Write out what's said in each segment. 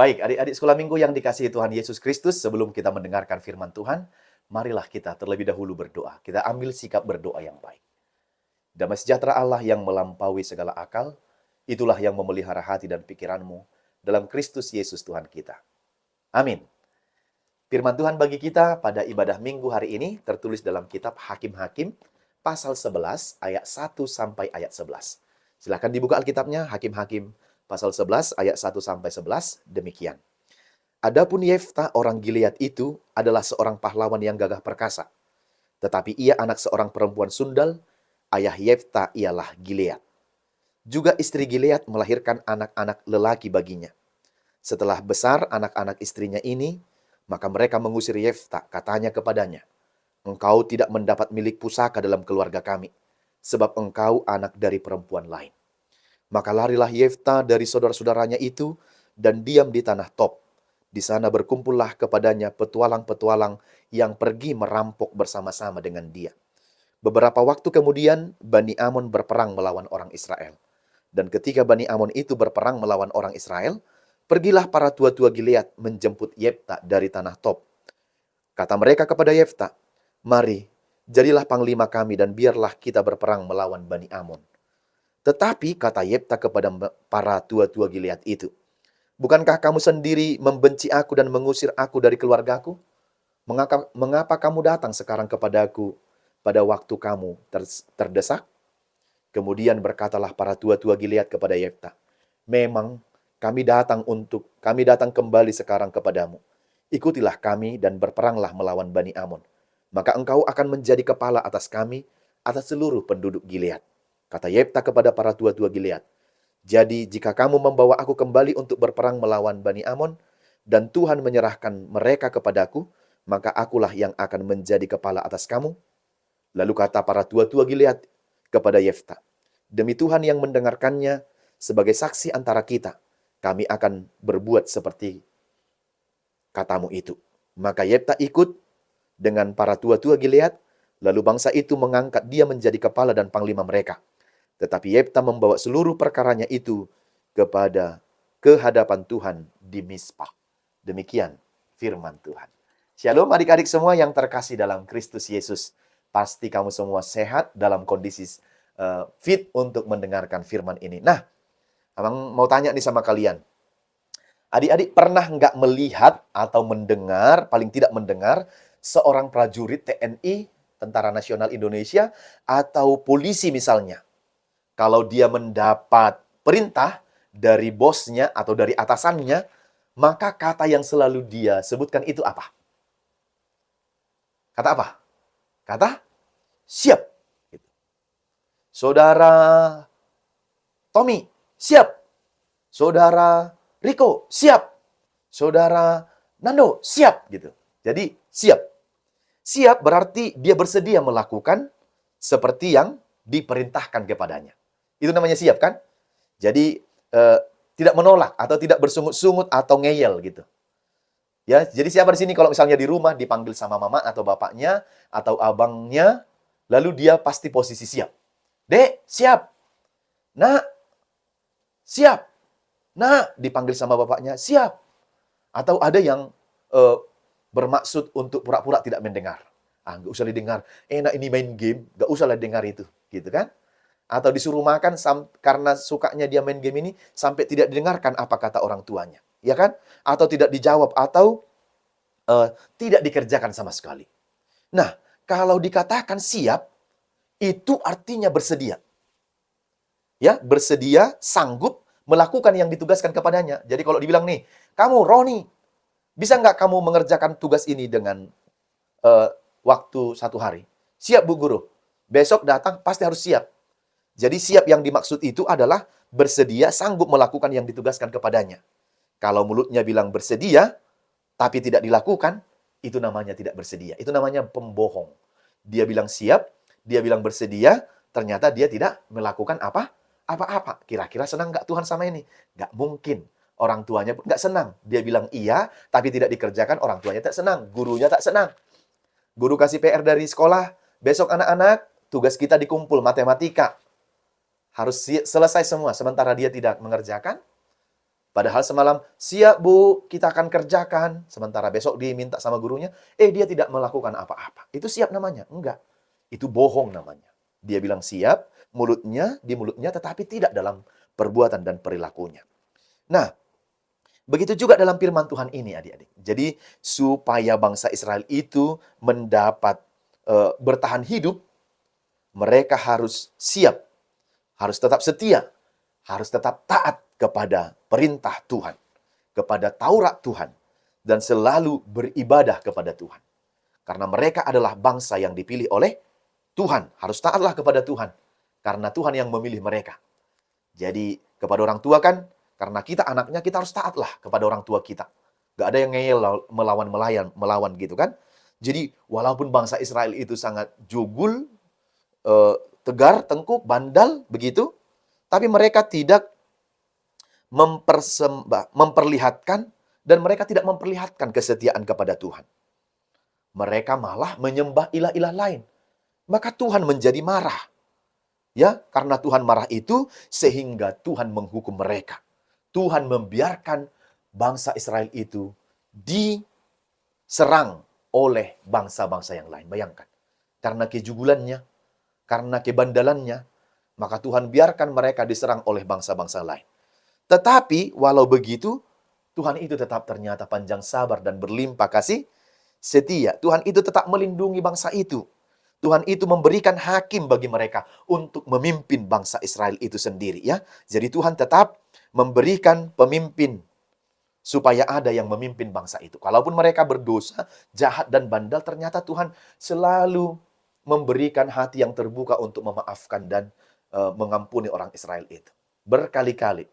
Baik, adik-adik sekolah minggu yang dikasihi Tuhan Yesus Kristus, sebelum kita mendengarkan firman Tuhan, marilah kita terlebih dahulu berdoa. Kita ambil sikap berdoa yang baik. Damai sejahtera Allah yang melampaui segala akal, itulah yang memelihara hati dan pikiranmu dalam Kristus Yesus Tuhan kita. Amin. Firman Tuhan bagi kita pada ibadah minggu hari ini tertulis dalam kitab Hakim-Hakim, pasal 11, ayat 1 sampai ayat 11. Silakan dibuka Alkitabnya, Hakim-Hakim, pasal 11, ayat 1 sampai 11, demikian. Adapun Yefta orang Gilead itu adalah seorang pahlawan yang gagah perkasa. Tetapi ia anak seorang perempuan sundal, ayah Yefta ialah Gilead. Juga istri Gilead melahirkan anak-anak lelaki baginya. Setelah besar anak-anak istrinya ini, maka mereka mengusir Yefta, katanya kepadanya, "Engkau tidak mendapat milik pusaka dalam keluarga kami, sebab engkau anak dari perempuan lain." Maka larilah Yefta dari saudara-saudaranya itu dan diam di tanah Tob. Di sana berkumpullah kepadanya petualang-petualang yang pergi merampok bersama-sama dengan dia. Beberapa waktu kemudian, Bani Amon berperang melawan orang Israel. Dan ketika Bani Amon itu berperang melawan orang Israel, pergilah para tua-tua Gilead menjemput Yefta dari tanah Tob. Kata mereka kepada Yefta, "Mari, jadilah panglima kami dan biarlah kita berperang melawan Bani Amon." Tetapi kata Yefta kepada para tua-tua Gilead itu, "Bukankah kamu sendiri membenci aku dan mengusir aku dari keluargaku? Mengapa kamu datang sekarang kepadaku pada waktu kamu terdesak?" Kemudian berkatalah para tua-tua Gilead kepada Yefta, "Memang kami datang kembali sekarang kepadamu. Ikutilah kami dan berperanglah melawan Bani Amon. Maka engkau akan menjadi kepala atas kami, atas seluruh penduduk Gilead." Kata Yefta kepada para tua-tua Gilead, "Jadi jika kamu membawa aku kembali untuk berperang melawan Bani Amon, dan Tuhan menyerahkan mereka kepadaku, maka akulah yang akan menjadi kepala atas kamu." Lalu kata para tua-tua Gilead kepada Yefta, "Demi Tuhan yang mendengarkannya, sebagai saksi antara kita, kami akan berbuat seperti katamu itu." Maka Yefta ikut dengan para tua-tua Gilead, lalu bangsa itu mengangkat dia menjadi kepala dan panglima mereka. Tetapi Yefta membawa seluruh perkaranya itu ke hadapan Tuhan di Mizpah. Demikian firman Tuhan. Shalom adik-adik semua yang terkasih dalam Kristus Yesus. Pasti kamu semua sehat dalam kondisi fit untuk mendengarkan firman ini. Nah, abang mau tanya nih sama kalian. Adik-adik pernah nggak melihat atau mendengar, paling tidak mendengar, seorang prajurit TNI, Tentara Nasional Indonesia, atau polisi misalnya, kalau dia mendapat perintah dari bosnya atau dari atasannya, maka kata yang selalu dia sebutkan itu apa? Kata apa? Kata siap. Saudara Tommy, siap. Saudara Riko, siap. Saudara Nando, siap. Gitu. Jadi, siap. Siap berarti dia bersedia melakukan seperti yang diperintahkan kepadanya. Itu namanya siap kan? Jadi, tidak menolak atau tidak bersungut-sungut atau ngeyel gitu. Ya, jadi siapa di sini kalau misalnya di rumah dipanggil sama mama atau bapaknya atau abangnya, lalu dia pasti posisi siap. "Dek, siap. Nak, siap." Nah, dipanggil sama bapaknya, siap. Atau ada yang bermaksud untuk pura-pura tidak mendengar. Nggak usah didengar. Enak ini main game, nggak usah dengar itu. Gitu kan? Atau disuruh makan karena sukanya dia main game ini, sampai tidak didengarkan apa kata orang tuanya. Ya kan? Atau tidak dijawab, atau tidak dikerjakan sama sekali. Nah, kalau dikatakan siap, itu artinya bersedia. Ya, bersedia, sanggup melakukan yang ditugaskan kepadanya. Jadi kalau dibilang nih, "Kamu, Roni, bisa nggak kamu mengerjakan tugas ini dengan waktu 1 hari?" "Siap, Bu Guru." Besok datang, pasti harus siap. Jadi siap yang dimaksud itu adalah bersedia, sanggup melakukan yang ditugaskan kepadanya. Kalau mulutnya bilang bersedia, tapi tidak dilakukan, itu namanya tidak bersedia. Itu namanya pembohong. Dia bilang siap, dia bilang bersedia, ternyata dia tidak melakukan apa-apa. Kira-kira senang nggak Tuhan sama ini? Nggak mungkin. Orang tuanya pun nggak senang. Dia bilang iya, tapi tidak dikerjakan, orang tuanya tak senang. Gurunya tak senang. Guru kasih PR dari sekolah, "Besok anak-anak, tugas kita dikumpul matematika." Harus selesai semua, sementara dia tidak mengerjakan. Padahal semalam, siap Bu, kita akan kerjakan. Sementara besok diminta sama gurunya, dia tidak melakukan apa-apa. Itu siap namanya? Enggak. Itu bohong namanya. Dia bilang siap, di mulutnya, tetapi tidak dalam perbuatan dan perilakunya. Nah, begitu juga dalam firman Tuhan ini, adik-adik. Jadi, supaya bangsa Israel itu mendapat bertahan hidup, mereka harus siap, harus tetap setia, harus tetap taat kepada perintah Tuhan, kepada Taurat Tuhan, dan selalu beribadah kepada Tuhan. Karena mereka adalah bangsa yang dipilih oleh Tuhan. Harus taatlah kepada Tuhan, karena Tuhan yang memilih mereka. Jadi, kepada orang tua kan, karena kita anaknya, kita harus taatlah kepada orang tua kita. Gak ada yang ngeyel melawan gitu kan. Jadi, walaupun bangsa Israel itu sangat jogul, tegar, tengkuk, bandal, begitu, tapi mereka tidak memperlihatkan, dan mereka tidak memperlihatkan kesetiaan kepada Tuhan. Mereka malah menyembah ilah-ilah lain. Maka Tuhan menjadi marah. Ya, karena Tuhan marah itu, sehingga Tuhan menghukum mereka. Tuhan membiarkan bangsa Israel itu diserang oleh bangsa-bangsa yang lain. Bayangkan. Karena kejugulannya, karena kebandalannya, maka Tuhan biarkan mereka diserang oleh bangsa-bangsa lain. Tetapi, walau begitu, Tuhan itu tetap ternyata panjang sabar dan berlimpah kasih setia. Tuhan itu tetap melindungi bangsa itu. Tuhan itu memberikan hakim bagi mereka untuk memimpin bangsa Israel itu sendiri, ya. Jadi Tuhan tetap memberikan pemimpin supaya ada yang memimpin bangsa itu. Kalaupun mereka berdosa, jahat dan bandal, ternyata Tuhan selalu memberikan hati yang terbuka untuk memaafkan dan mengampuni orang Israel itu. Berkali-kali.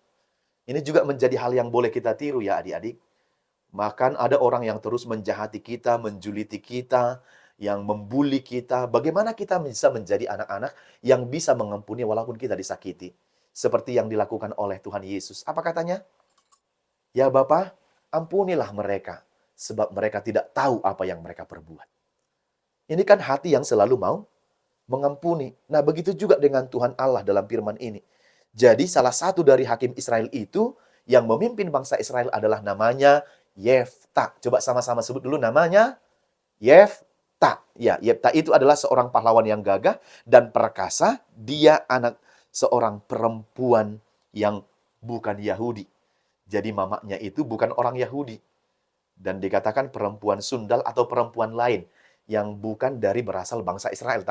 Ini juga menjadi hal yang boleh kita tiru ya adik-adik. Bahkan ada orang yang terus menjahati kita, menjuliti kita, yang membuli kita. Bagaimana kita bisa menjadi anak-anak yang bisa mengampuni walaupun kita disakiti? Seperti yang dilakukan oleh Tuhan Yesus. Apa katanya? Ya Bapa, ampunilah mereka, sebab mereka tidak tahu apa yang mereka perbuat. Ini kan hati yang selalu mau mengampuni. Nah, begitu juga dengan Tuhan Allah dalam firman ini. Jadi, salah satu dari hakim Israel itu, yang memimpin bangsa Israel adalah namanya Yefta. Coba sama-sama sebut dulu namanya Yefta. Ya, Yefta itu adalah seorang pahlawan yang gagah dan perkasa. Dia anak seorang perempuan yang bukan Yahudi. Jadi mamanya itu bukan orang Yahudi. Dan dikatakan perempuan sundal atau perempuan lain yang bukan dari berasal bangsa Israel,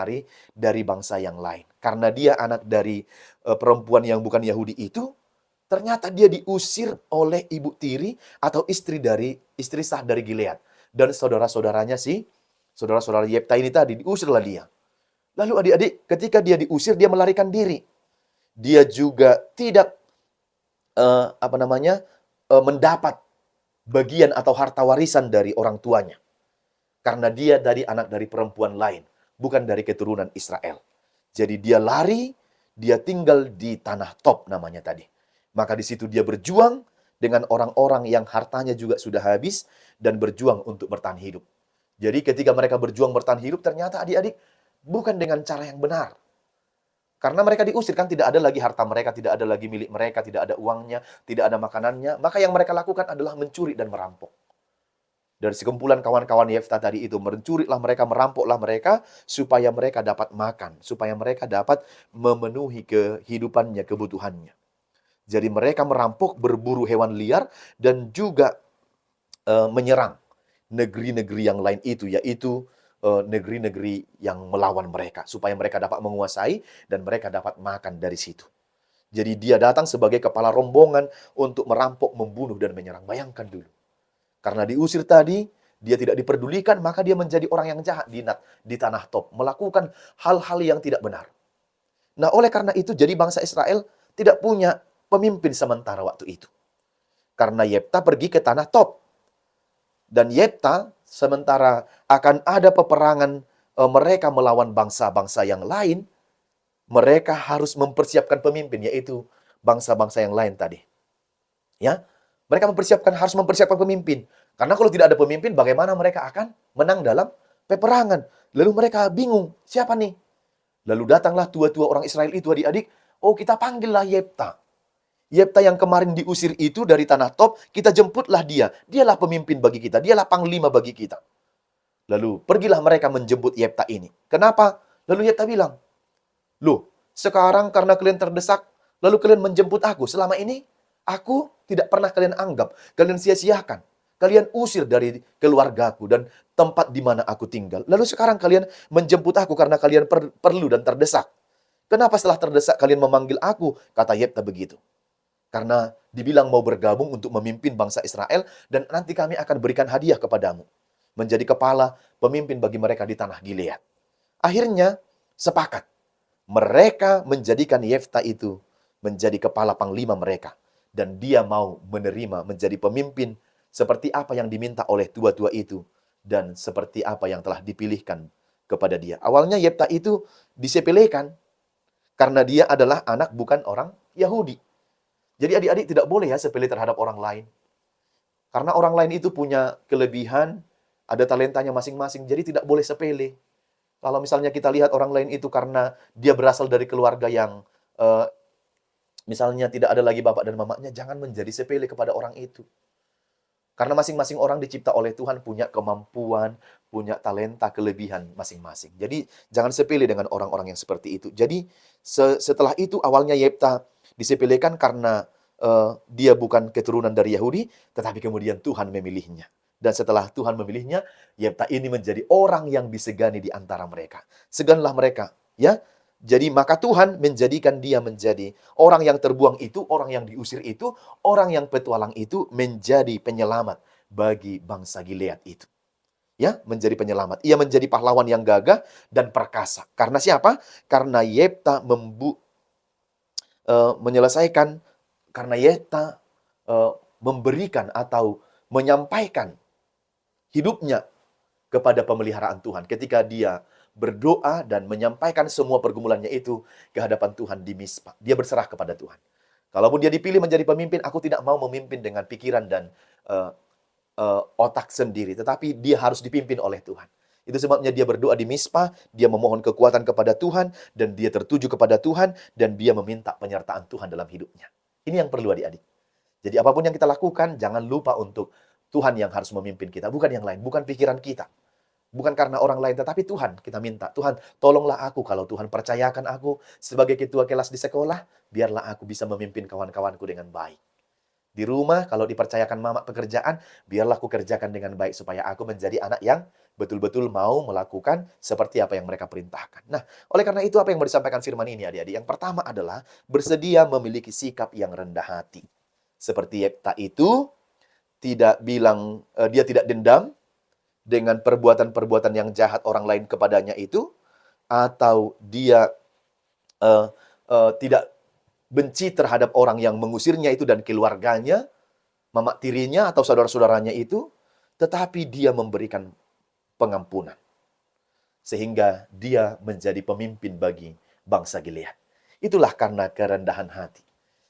dari bangsa yang lain. Karena dia anak dari perempuan yang bukan Yahudi itu, ternyata dia diusir oleh ibu tiri atau istri sah dari Gilead. Dan saudara-saudaranya saudara-saudara Yefta ini tadi diusirlah dia. Lalu adik-adik, ketika dia diusir, dia melarikan diri. Dia juga tidak mendapat bagian atau harta warisan dari orang tuanya. Karena dia anak dari perempuan lain, bukan dari keturunan Israel. Jadi dia lari, dia tinggal di tanah Tob namanya tadi. Maka di situ dia berjuang dengan orang-orang yang hartanya juga sudah habis dan berjuang untuk bertahan hidup. Jadi ketika mereka berjuang bertahan hidup, ternyata adik-adik bukan dengan cara yang benar. Karena mereka diusir, kan tidak ada lagi harta mereka, tidak ada lagi milik mereka, tidak ada uangnya, tidak ada makanannya. Maka yang mereka lakukan adalah mencuri dan merampok. Dari sekumpulan kawan-kawan Yefta tadi itu, mencurilah mereka, merampoklah mereka, supaya mereka dapat makan, supaya mereka dapat memenuhi kehidupannya, kebutuhannya. Jadi mereka merampok, berburu hewan liar, dan juga menyerang negeri-negeri yang lain itu, yaitu negeri-negeri yang melawan mereka, supaya mereka dapat menguasai, dan mereka dapat makan dari situ. Jadi dia datang sebagai kepala rombongan untuk merampok, membunuh, dan menyerang. Bayangkan dulu. Karena diusir tadi, dia tidak diperdulikan, maka dia menjadi orang yang jahat di tanah Tob, melakukan hal-hal yang tidak benar. Nah, oleh karena itu, jadi bangsa Israel tidak punya pemimpin sementara waktu itu. Karena Yefta pergi ke tanah Tob. Dan Yefta, sementara akan ada peperangan mereka melawan bangsa-bangsa yang lain, mereka harus mempersiapkan pemimpin, yaitu bangsa-bangsa yang lain tadi. Ya, mereka harus mempersiapkan pemimpin. Karena kalau tidak ada pemimpin, bagaimana mereka akan menang dalam peperangan? Lalu mereka bingung, siapa nih? Lalu datanglah tua-tua orang Israel itu, adik-adik. Oh, kita panggillah Yefta. Yefta yang kemarin diusir itu dari tanah Tob, kita jemputlah dia. Dialah pemimpin bagi kita, dialah panglima bagi kita. Lalu pergilah mereka menjemput Yefta ini. Kenapa? Lalu Yefta bilang, "Loh, sekarang karena kalian terdesak, lalu kalian menjemput aku. Selama ini, aku tidak pernah kalian anggap. Kalian sia-siakan. Kalian usir dari keluargaku dan tempat di mana aku tinggal. Lalu sekarang kalian menjemput aku karena kalian perlu dan terdesak. Kenapa setelah terdesak kalian memanggil aku?" Kata Yefta begitu. Karena dibilang mau bergabung untuk memimpin bangsa Israel, dan nanti kami akan berikan hadiah kepadamu. Menjadi kepala pemimpin bagi mereka di tanah Gilead. Akhirnya sepakat. Mereka menjadikan Yefta itu menjadi kepala panglima mereka. Dan dia mau menerima menjadi pemimpin seperti apa yang diminta oleh tua-tua itu. Dan seperti apa yang telah dipilihkan kepada dia. Awalnya Yefta itu disepelekan. Karena dia adalah anak bukan orang Yahudi. Jadi adik-adik tidak boleh ya sepele terhadap orang lain. Karena orang lain itu punya kelebihan, ada talentanya masing-masing, jadi tidak boleh sepele. Kalau misalnya kita lihat orang lain itu karena dia berasal dari keluarga yang misalnya tidak ada lagi bapak dan mamanya, jangan menjadi sepele kepada orang itu. Karena masing-masing orang dicipta oleh Tuhan punya kemampuan, punya talenta, kelebihan masing-masing. Jadi jangan sepele dengan orang-orang yang seperti itu. Jadi setelah itu awalnya Yefta disepelekan karena dia bukan keturunan dari Yahudi, tetapi kemudian Tuhan memilihnya. Dan setelah Tuhan memilihnya, Yefta ini menjadi orang yang disegani di antara mereka. Seganlah mereka, ya. Jadi maka Tuhan menjadikan dia menjadi orang yang terbuang itu, orang yang diusir itu, orang yang petualang itu menjadi penyelamat bagi bangsa Gilead itu. Ya, menjadi penyelamat. Ia menjadi pahlawan yang gagah dan perkasa. Karena siapa? Karena Yefta menyelesaikan, karena Yefta memberikan atau menyampaikan hidupnya kepada pemeliharaan Tuhan. Ketika dia berdoa dan menyampaikan semua pergumulannya itu ke hadapan Tuhan di Mispa. Dia berserah kepada Tuhan. Kalaupun dia dipilih menjadi pemimpin, aku tidak mau memimpin dengan pikiran dan otak sendiri. Tetapi dia harus dipimpin oleh Tuhan. Itu sebabnya dia berdoa di Mispa, dia memohon kekuatan kepada Tuhan, dan dia tertuju kepada Tuhan, dan dia meminta penyertaan Tuhan dalam hidupnya. Ini yang perlu adik-adik. Jadi apapun yang kita lakukan, jangan lupa untuk Tuhan yang harus memimpin kita, bukan yang lain, bukan pikiran kita. Bukan karena orang lain, tetapi Tuhan kita minta. Tuhan, tolonglah aku kalau Tuhan percayakan aku sebagai ketua kelas di sekolah, biarlah aku bisa memimpin kawan-kawanku dengan baik. Di rumah, kalau dipercayakan mama pekerjaan, biarlah aku kerjakan dengan baik supaya aku menjadi anak yang betul-betul mau melakukan seperti apa yang mereka perintahkan. Nah, oleh karena itu apa yang mau disampaikan firman ini adik-adik? Yang pertama adalah bersedia memiliki sikap yang rendah hati. Seperti Yefta itu dia tidak dendam dengan perbuatan-perbuatan yang jahat orang lain kepadanya itu, atau dia tidak benci terhadap orang yang mengusirnya itu dan keluarganya, mama tirinya atau saudara-saudaranya itu, tetapi dia memberikan pengampunan. Sehingga dia menjadi pemimpin bagi bangsa Gilead. Itulah karena kerendahan hati.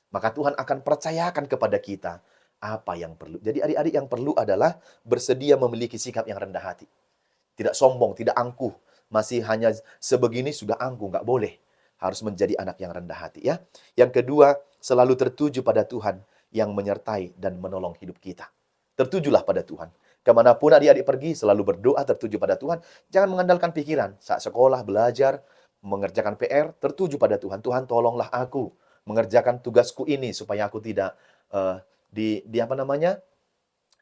Maka Tuhan akan percayakan kepada kita apa yang perlu. Jadi adik-adik yang perlu adalah bersedia memiliki sikap yang rendah hati. Tidak sombong, tidak angkuh. Masih hanya sebegini sudah angkuh, nggak boleh. Harus menjadi anak yang rendah hati ya. Yang kedua, selalu tertuju pada Tuhan yang menyertai dan menolong hidup kita. Tertujulah pada Tuhan. Kemanapun adik-adik pergi, selalu berdoa tertuju pada Tuhan. Jangan mengandalkan pikiran. Saat sekolah, belajar, mengerjakan PR, tertuju pada Tuhan. Tuhan, tolonglah aku mengerjakan tugasku ini supaya aku tidak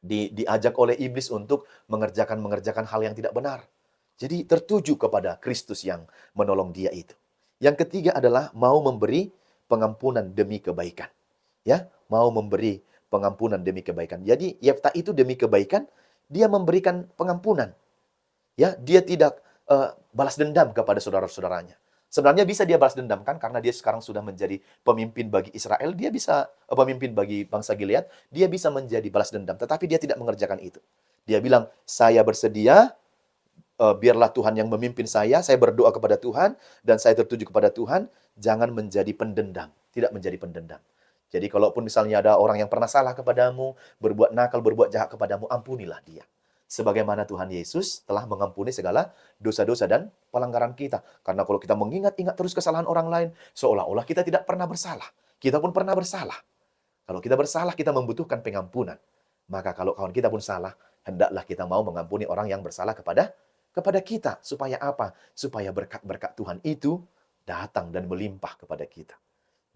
diajak oleh iblis untuk mengerjakan hal yang tidak benar. Jadi tertuju kepada Kristus yang menolong dia itu. Yang ketiga adalah mau memberi pengampunan demi kebaikan. Ya, mau memberi pengampunan demi kebaikan. Jadi Yefta itu demi kebaikan dia memberikan pengampunan. Ya, dia tidak balas dendam kepada saudara-saudaranya. Sebenarnya bisa dia balas dendam kan karena dia sekarang sudah menjadi pemimpin bagi Israel, dia bisa pemimpin bagi bangsa Gilead, dia bisa menjadi balas dendam, tetapi dia tidak mengerjakan itu. Dia bilang, "Saya bersedia, biarlah Tuhan yang memimpin saya berdoa kepada Tuhan dan saya tertuju kepada Tuhan, jangan menjadi pendendam, tidak menjadi pendendam." Jadi kalaupun misalnya ada orang yang pernah salah kepadamu, berbuat nakal, berbuat jahat kepadamu, ampunilah dia. Sebagaimana Tuhan Yesus telah mengampuni segala dosa-dosa dan pelanggaran kita. Karena kalau kita mengingat-ingat terus kesalahan orang lain, seolah-olah kita tidak pernah bersalah. Kita pun pernah bersalah. Kalau kita bersalah, kita membutuhkan pengampunan. Maka kalau kawan kita pun salah, hendaklah kita mau mengampuni orang yang bersalah kepada kita. Supaya apa? Supaya berkat-berkat Tuhan itu datang dan melimpah kepada kita.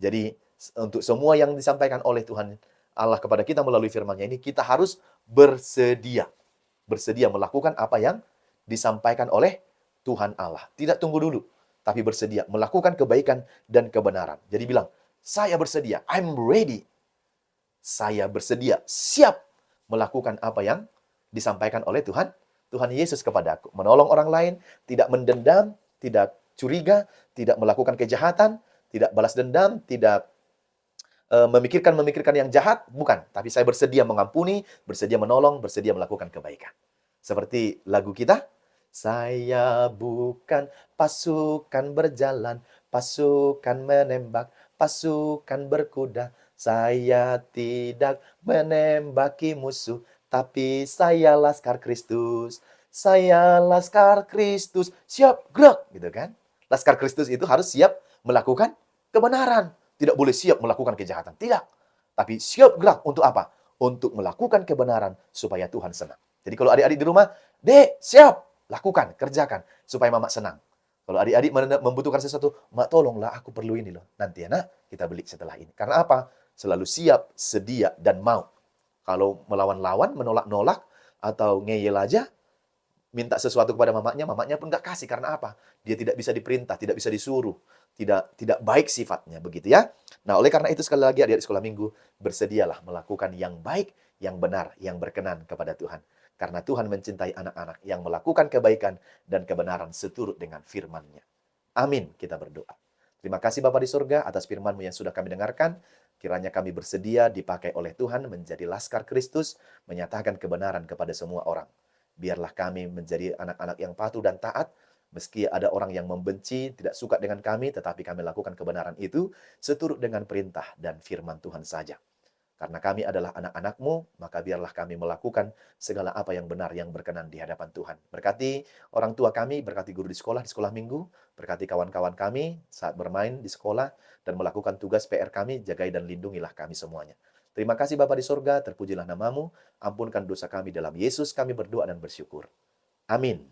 Jadi untuk semua yang disampaikan oleh Tuhan Allah kepada kita melalui firman-Nya ini, kita harus bersedia. Bersedia melakukan apa yang disampaikan oleh Tuhan Allah. Tidak tunggu dulu, tapi bersedia melakukan kebaikan dan kebenaran. Jadi bilang, saya bersedia, I'm ready. Saya bersedia, siap melakukan apa yang disampaikan oleh Tuhan Yesus kepadaku. Menolong orang lain, tidak mendendam, tidak curiga, tidak melakukan kejahatan, tidak balas dendam, tidak memikirkan yang jahat, bukan. Tapi saya bersedia mengampuni, bersedia menolong, bersedia melakukan kebaikan. Seperti lagu kita, saya bukan pasukan berjalan, pasukan menembak, pasukan berkuda. Saya tidak menembaki musuh, tapi saya laskar Kristus. Saya laskar Kristus, siap gerak, gitu kan? Laskar Kristus itu harus siap melakukan kebenaran. Tidak boleh siap melakukan kejahatan. Tidak. Tapi siap gerak untuk apa? Untuk melakukan kebenaran supaya Tuhan senang. Jadi kalau adik-adik di rumah, Dek, siap. Lakukan, kerjakan. Supaya mama senang. Kalau adik-adik membutuhkan sesuatu, Mak tolonglah aku perlu ini loh. Nanti ya nak, kita beli setelah ini. Karena apa? Selalu siap, sedia, dan mau. Kalau melawan-lawan, menolak-nolak, atau ngeyel aja, minta sesuatu kepada mamanya pun nggak kasih. Karena apa? Dia tidak bisa diperintah, tidak bisa disuruh. Tidak baik sifatnya, begitu ya. Nah, oleh karena itu sekali lagi adik-adik sekolah minggu, bersedialah melakukan yang baik, yang benar, yang berkenan kepada Tuhan. Karena Tuhan mencintai anak-anak yang melakukan kebaikan dan kebenaran seturut dengan firman-Nya. Amin, kita berdoa. Terima kasih Bapa di surga atas firman-Mu yang sudah kami dengarkan. Kiranya kami bersedia dipakai oleh Tuhan menjadi laskar Kristus, menyatakan kebenaran kepada semua orang. Biarlah kami menjadi anak-anak yang patuh dan taat, meski ada orang yang membenci, tidak suka dengan kami, tetapi kami lakukan kebenaran itu seturut dengan perintah dan firman Tuhan saja. Karena kami adalah anak-anak-Mu, maka biarlah kami melakukan segala apa yang benar, yang berkenan di hadapan Tuhan. Berkati orang tua kami, berkati guru di sekolah minggu, berkati kawan-kawan kami saat bermain di sekolah, dan melakukan tugas PR kami, jagai dan lindungilah kami semuanya. Terima kasih Bapa di surga, terpujilah nama-Mu, ampunkan dosa kami dalam Yesus kami berdoa dan bersyukur. Amin.